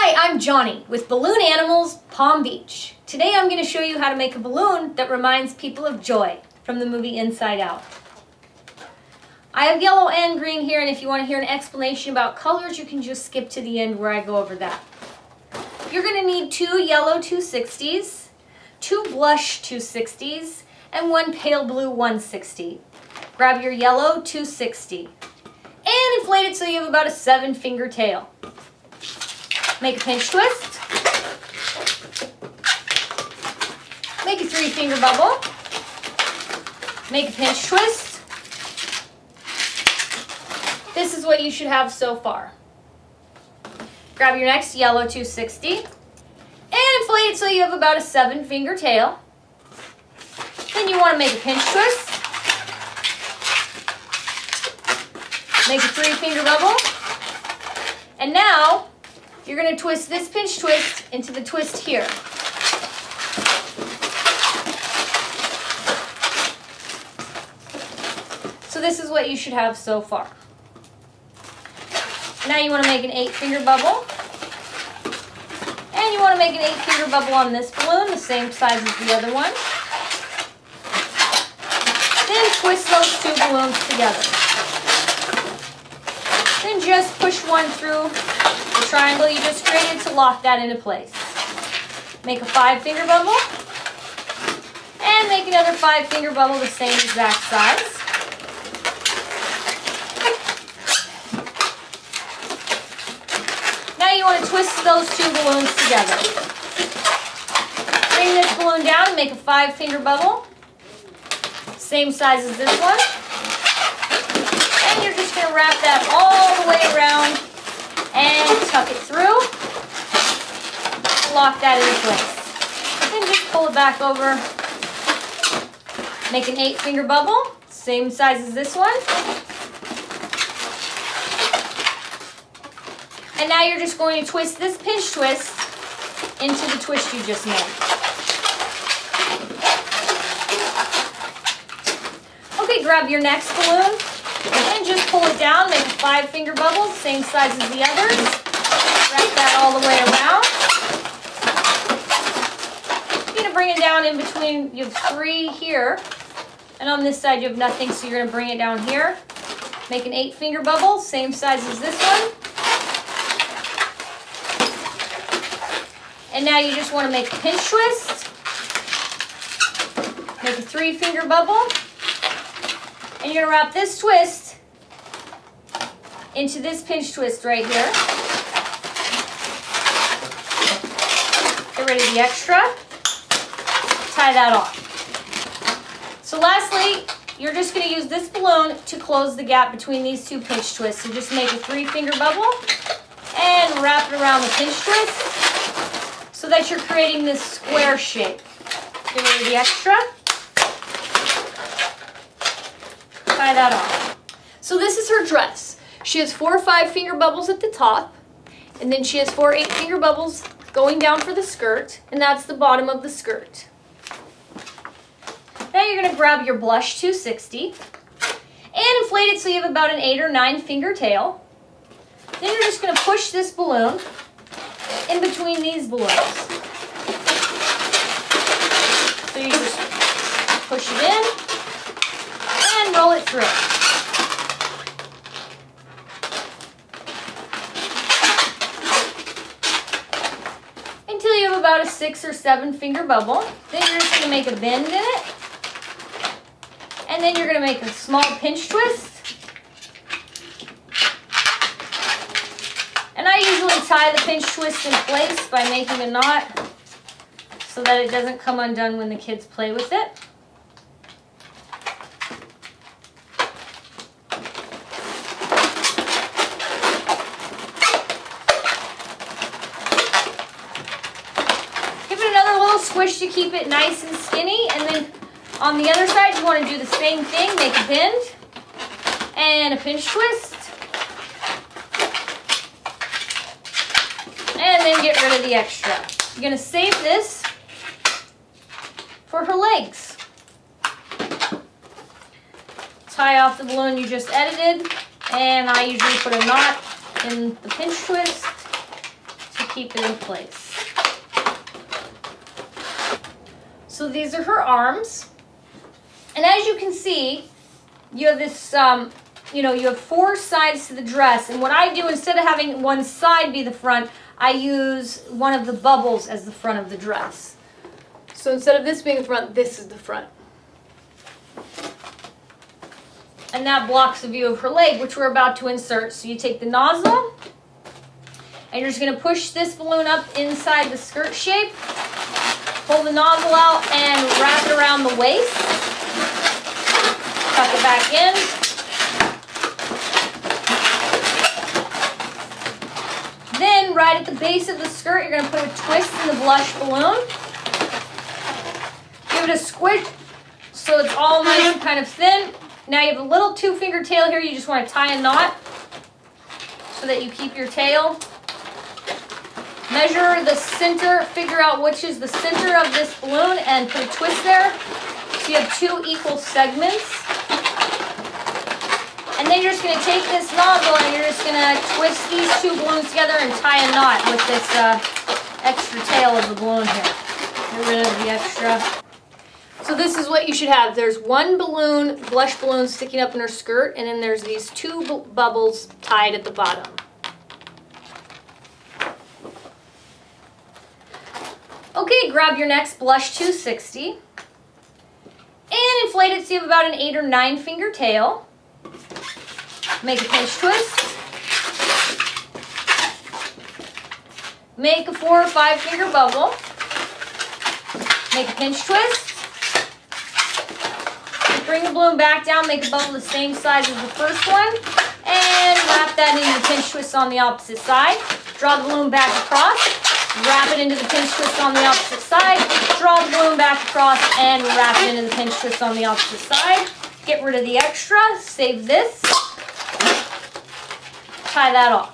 Hi, I'm Johnny with Balloon Animals Palm Beach. Today I'm going to show you how to make a balloon that reminds people of joy from the movie Inside Out. I have yellow and green here, and if you want to hear an explanation about colors, you can just skip to the end where I go over that. You're going to need 2 yellow 260s, 2 blush 260s, and 1 pale blue 160. Grab your yellow 260 and inflate it so you have about a 7-finger tail. Make a pinch twist. Make a 3-finger bubble. Make a pinch twist. This is what you should have so far. Grab your next yellow 260 and inflate it so you have about a 7-finger tail. Then you want to make a pinch twist. Make a 3-finger bubble. And now you're going to twist this pinch twist into the twist here. So this is what you should have so far. Now you want to make an 8-finger bubble. And you want to make an 8-finger bubble on this balloon, the same size as the other one. Then twist those 2 balloons together. Then just push one through the triangle you just created to lock that into place. Make a 5-finger bubble. And make another 5-finger bubble the same exact size. Now you want to twist those 2 balloons together. Bring this balloon down and make a 5-finger bubble. Same size as this one. And you're just going to wrap that all the way around and tuck it through. Lock that into place. And just pull it back over. Make an 8-finger bubble, same size as this one. And now you're just going to twist this pinch twist into the twist you just made. Okay, grab your next balloon and just pull it down. Make a 5-finger bubble, same size as the others. Wrap that all the way around. You're going to bring it down in between. You have 3 here. And on this side you have nothing, so you're going to bring it down here. Make an 8-finger bubble, same size as this one. And now you just want to make a pinch twist. Make a 3-finger bubble. And you're going to wrap this twist into this pinch twist right here. Get rid of the extra. Tie that off. So lastly, you're just going to use this balloon to close the gap between these 2 pinch twists. So just make a 3-finger bubble and wrap it around the pinch twist so that you're creating this square shape. Get rid of the extra. Tie that off. So this is her dress. She has 4 5-finger bubbles at the top, and then she has 4 8-finger bubbles going down for the skirt, and that's the bottom of the skirt. Now you're going to grab your blush 260 and inflate it so you have about an 8 or 9-finger tail. Then you're just going to push this balloon in between these balloons. So you just push it in and roll it through. Until you have about a 6 or 7-finger bubble. Then you're just going to make a bend in it. And then you're going to make a small pinch twist. And I usually tie the pinch twist in place by making a knot so that it doesn't come undone when the kids play with it. Give it another little squish to keep it nice and skinny, and then on the other side, you want to do the same thing. Make a bend and a pinch twist. And then get rid of the extra. You're going to save this for her legs. Tie off the balloon you just edited, and I usually put a knot in the pinch twist to keep it in place. So these are her arms. And as you can see, you have this, you have 4 sides to the dress. And what I do, instead of having one side be the front, I use one of the bubbles as the front of the dress. So instead of this being the front, this is the front. And that blocks the view of her leg, which we're about to insert. So you take the nozzle, and you're just going to push this balloon up inside the skirt shape. Pull the nozzle out and wrap it around the waist. Tuck it back in. Then, right at the base of the skirt, you're going to put a twist in the blush balloon. Give it a squish so it's all nice and kind of thin. Now you have a little 2-finger tail here. You just want to tie a knot so that you keep your tail. Measure the center, figure out which is the center of this balloon and put a twist there. So you have 2 equal segments. And then you're just going to take this nozzle and you're just going to twist these 2 balloons together and tie a knot with this extra tail of the balloon here. Get rid of the extra. So this is what you should have. There's 1 balloon, blush balloon sticking up in her skirt, and then there's these 2 bubbles tied at the bottom. Okay, grab your next blush 260 and inflate it so you have about an 8 or 9 finger tail. Make a pinch twist. Make a 4 or 5 finger bubble. Make a pinch twist. Bring the balloon back down, make a bubble the same size as the first one, and wrap that into the pinch twist on the opposite side. Draw the balloon back across. Wrap it into the pinch twist on the opposite side, draw the balloon back across, and wrap it into the pinch twist on the opposite side. Get rid of the extra, save this, tie that off.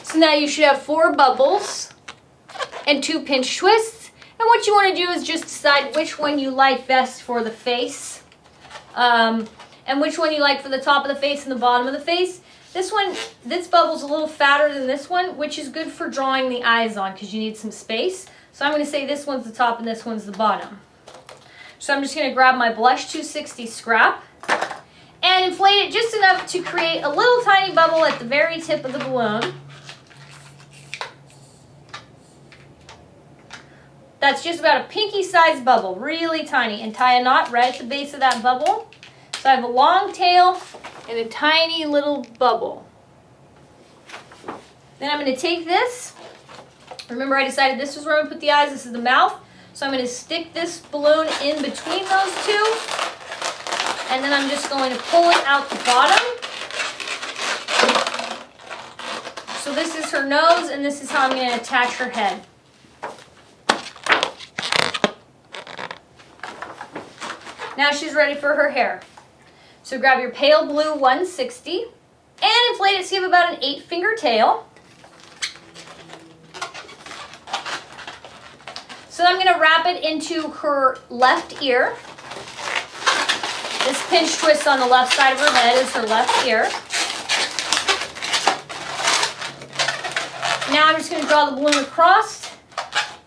So now you should have 4 bubbles and 2 pinch twists. And what you want to do is just decide which one you like best for the face, and which one you like for the top of the face and the bottom of the face. This bubble's a little fatter than this one, which is good for drawing the eyes on because you need some space. So I'm going to say this one's the top and this one's the bottom. So I'm just going to grab my blush 260 scrap and inflate it just enough to create a little tiny bubble at the very tip of the balloon. That's just about a pinky-sized bubble, really tiny, and tie a knot right at the base of that bubble. So I have a long tail and a tiny little bubble. Then I'm going to take this. Remember, I decided this was where I'm going to put the eyes. This is the mouth. So I'm going to stick this balloon in between those 2. And then I'm just going to pull it out the bottom. So this is her nose, and this is how I'm going to attach her head. Now she's ready for her hair. So grab your pale blue 160 and inflate it so you have about an 8-finger tail. So I'm going to wrap it into her left ear. This pinch twist on the left side of her head is her left ear. Now I'm just going to draw the balloon across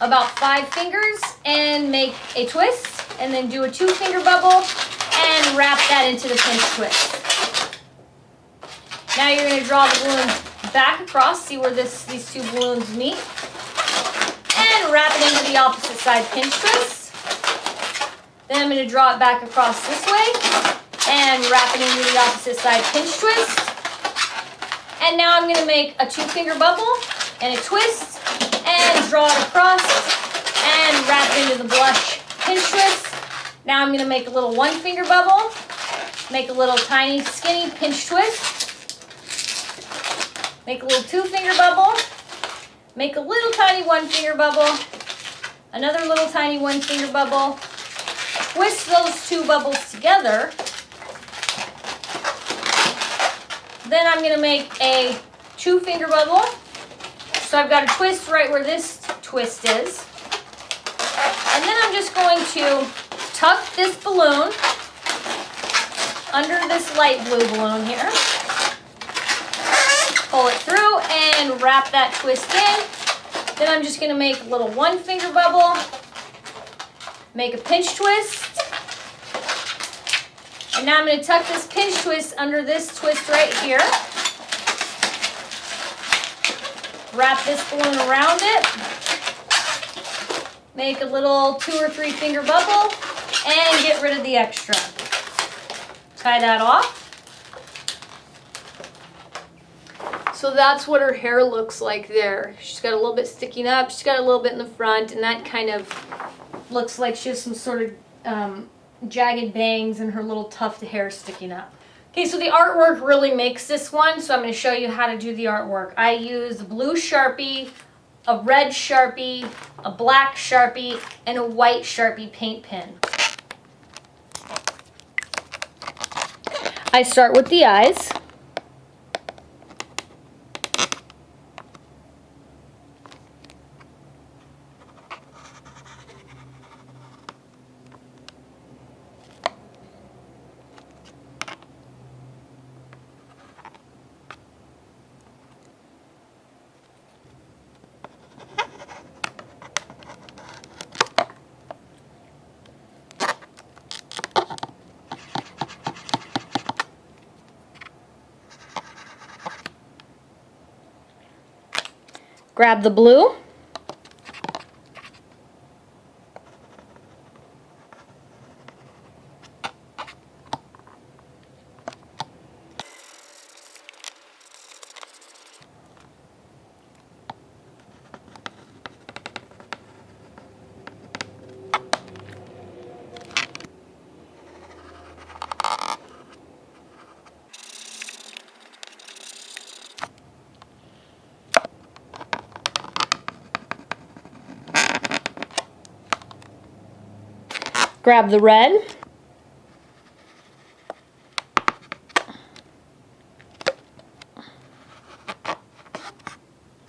about 5 fingers and make a twist. And then do a 2-finger bubble and wrap that into the pinch twist. Now you're going to draw the balloon back across, see where these 2 balloons meet, and wrap it into the opposite side pinch twist. Then I'm going to draw it back across this way and wrap it into the opposite side pinch twist. And now I'm going to make a 2-finger bubble and a twist and draw it across and wrap it into the blush pinch twist. Now I'm going to make a little 1-finger bubble, make a little tiny skinny pinch twist, make a little 2-finger bubble, make a little tiny 1-finger bubble, another little tiny 1-finger bubble, twist those 2 bubbles together. Then I'm going to make a 2-finger bubble. So I've got a twist right where this twist is. And then I'm just going to tuck this balloon under this light blue balloon here. Pull it through and wrap that twist in. Then I'm just gonna make a little 1 finger bubble, make a pinch twist, and now I'm gonna tuck this pinch twist under this twist right here. Wrap this balloon around it, make a little 2 or 3 finger bubble, and get rid of the extra. Tie that off. So that's what her hair looks like there. She's got a little bit sticking up, she's got a little bit in the front, and that kind of looks like she has some sort of jagged bangs and her little tuft hair sticking up. Okay, so the artwork really makes this one, so I'm going to show you how to do the artwork. I use a blue Sharpie, a red Sharpie, a black Sharpie, and a white Sharpie paint pen. I start with the eyes. Grab the blue. Grab the red.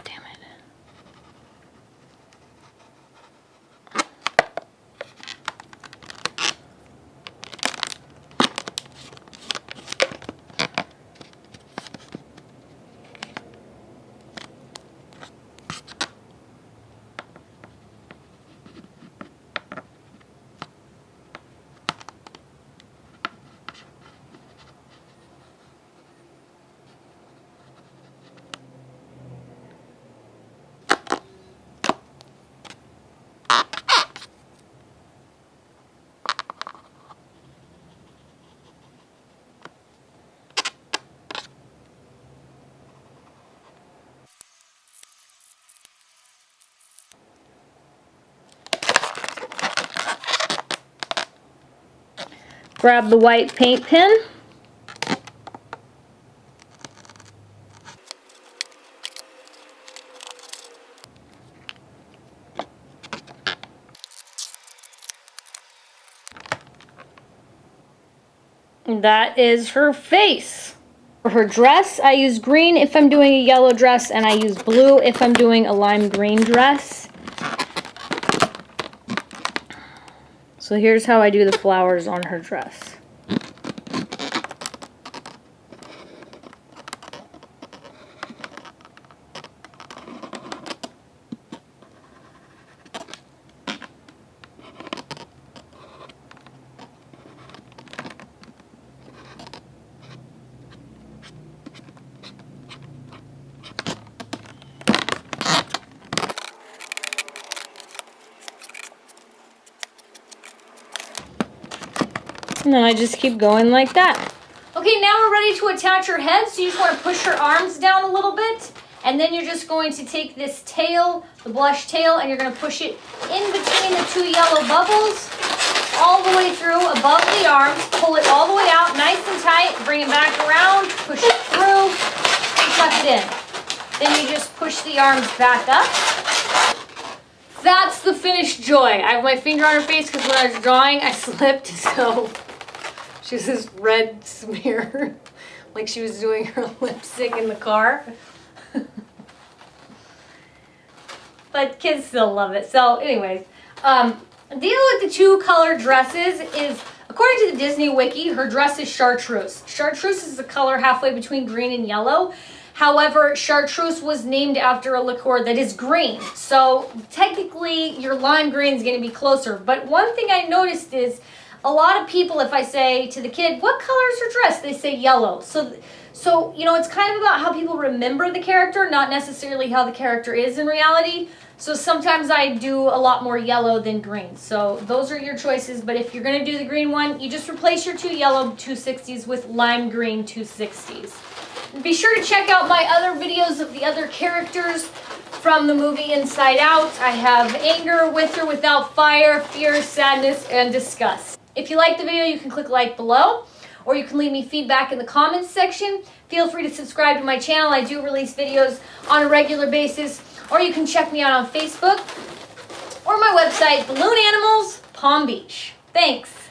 Damn it. Grab the white paint pen. That is her face. For her dress, I use green if I'm doing a yellow dress, and I use blue if I'm doing a lime green dress. So here's how I do the flowers on her dress. And then I just keep going like that. Okay, now we're ready to attach her head. So you just want to push her arms down a little bit. And then you're just going to take this tail, the blush tail, and you're going to push it in between the 2 yellow bubbles, all the way through above the arms. Pull it all the way out, nice and tight. Bring it back around, push it through, and tuck it in. Then you just push the arms back up. That's the finished Joy. I have my finger on her face because when I was drawing, I slipped, so she has this red smear, like she was doing her lipstick in the car. But kids still love it. So anyways, the deal with the 2 color dresses is, according to the Disney Wiki, her dress is chartreuse. Chartreuse is the color halfway between green and yellow. However, chartreuse was named after a liqueur that is green. So technically your lime green is going to be closer. But one thing I noticed is a lot of people, if I say to the kid, what color is her dress? They say yellow. So, you know, it's kind of about how people remember the character, not necessarily how the character is in reality. So sometimes I do a lot more yellow than green. So those are your choices. But if you're going to do the green one, you just replace your 2 yellow 260s with lime green 260s. And be sure to check out my other videos of the other characters from the movie Inside Out. I have anger, with or without fire, fear, sadness, and disgust. If you like the video, you can click like below, or you can leave me feedback in the comments section. Feel free to subscribe to my channel. I do release videos on a regular basis, or you can check me out on Facebook or my website, Balloon Animals Palm Beach. Thanks.